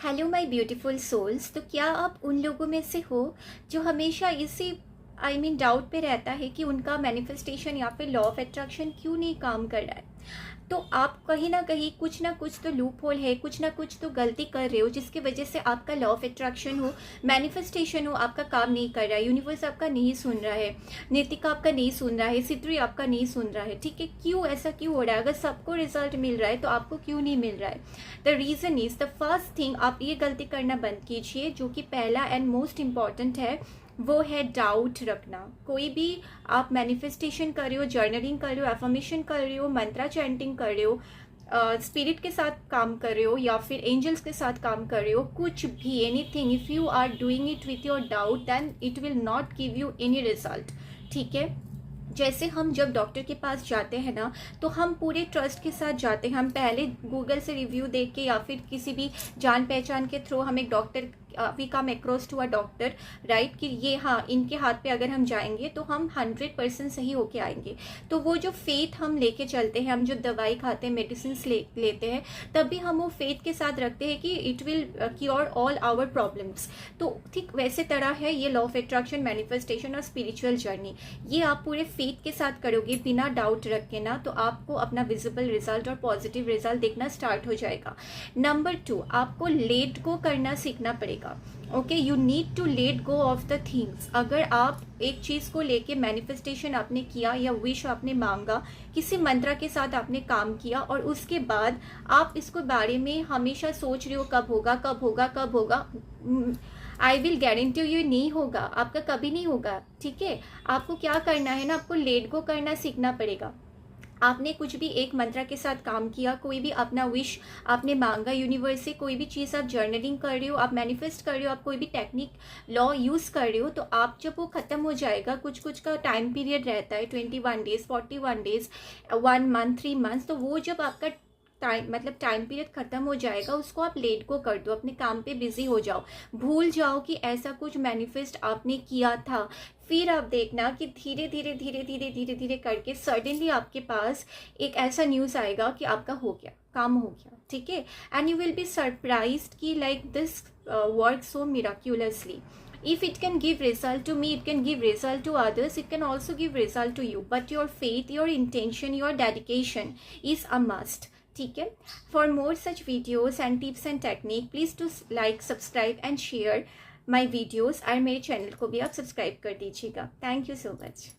Hello my beautiful souls. तो क्या आप उन लोगों में से हो जो हमेशा इसी डाउट पे रहता है कि उनका मैनिफेस्टेशन या फिर लॉ ऑफ अट्रैक्शन क्यों नहीं काम कर रहा है? तो आप कहीं ना कुछ तो लूप होल है, कुछ ना कुछ तो गलती कर रहे हो जिसकी वजह से आपका लॉ ऑफ अट्रैक्शन हो, मैनिफेस्टेशन हो, आपका काम नहीं कर रहा है, यूनिवर्स आपका नहीं सुन रहा है, नीतिका आपका नहीं सुन रहा है, सितरी आपका नहीं सुन रहा है। ठीक है, क्यों ऐसा क्यों हो रहा है? अगर सबको रिजल्ट मिल रहा है तो आपको क्यों नहीं मिल रहा है? The reason is the first thing, आप ये गलती करना बंद कीजिए जो कि पहला एंड मोस्ट इम्पॉर्टेंट है, वो है डाउट रखना। कोई भी आप मैनिफेस्टेशन कर रहे हो, जर्नलिंग कर रहे हो, एफर्मेशन कर रहे हो, मंत्रा चैंटिंग कर रहे हो, स्पिरिट के साथ काम कर रहे हो या फिर एंजल्स के साथ काम कर रहे हो, कुछ भी anything, if you are doing it with your doubt then it will not give you any result. ठीक है, जैसे हम जब डॉक्टर के पास जाते हैं ना, तो हम पूरे ट्रस्ट के साथ जाते हैं। हम पहले गूगल से रिव्यू देख के या फिर किसी भी जान पहचान के थ्रू हम एक doctor, we come across to a doctor, right, कि ये हाँ इनके हाथ पे अगर हम जाएंगे तो हम 100% सही होके आएंगे। तो वो जो फेथ हम लेके चलते हैं, हम जो दवाई खाते हैं, मेडिसिन लेते हैं, तब भी हम वो फेथ के साथ रखते हैं कि it will cure all our problems. तो ठीक वैसे तरह है ये लॉ ऑफ अट्रैक्शन, मैनिफेस्टेशन और स्पिरिचुअल जर्नी। ये आप पूरे फेथ के साथ करोगे बिना डाउट रख के ना, तो आपको अपना विजिबल रिजल्ट और पॉजिटिव रिजल्ट देखना स्टार्ट हो जाएगा। नंबर 2, आपको लेट गो करना सीखना पड़ेगा। Okay, you need to let go of the things. अगर आप एक चीज़ को लेके मैनिफेस्टेशन आपने किया या विश आपने मांगा, किसी मंत्र के साथ आपने काम किया और उसके बाद आप इसको बारे में हमेशा सोच रहे हो कब होगा कब होगा कब होगा, आई विल गारंटी ये नहीं होगा, आपका कभी नहीं होगा। ठीक है, आपको क्या करना है ना, आपको लेट गो करना सीखना पड़ेगा। आपने कुछ भी एक मंत्र के साथ काम किया, कोई भी अपना विश आपने मांगा यूनिवर्स से, कोई भी चीज़ आप जर्नलिंग कर रहे हो, आप मैनिफेस्ट कर रहे हो, आप कोई भी टेक्निक लॉ यूज़ कर रहे हो, तो आप जब वो ख़त्म हो जाएगा, कुछ का टाइम पीरियड रहता है, 21 डेज, 41 डेज, 1 मंथ, 3 मंथ्स, तो वो जब आपका टाइम पीरियड खत्म हो जाएगा, उसको आप लेट को कर दो, अपने काम पे बिजी हो जाओ, भूल जाओ कि ऐसा कुछ मैनिफेस्ट आपने किया था। फिर आप देखना कि धीरे धीरे धीरे धीरे धीरे धीरे करके सडनली आपके पास एक ऐसा न्यूज़ आएगा कि आपका हो गया, काम हो गया। ठीक है, and you will be surprised कि like this work so miraculously. If it can give result to me, it can give result to others, it can also give result to you, but your faith, your intention, your dedication is a must. ठीक है, for more such videos and tips and technique, please do like, subscribe and share my videos, और मेरे channel को भी आप subscribe कर दीजिएगा। Thank you so much.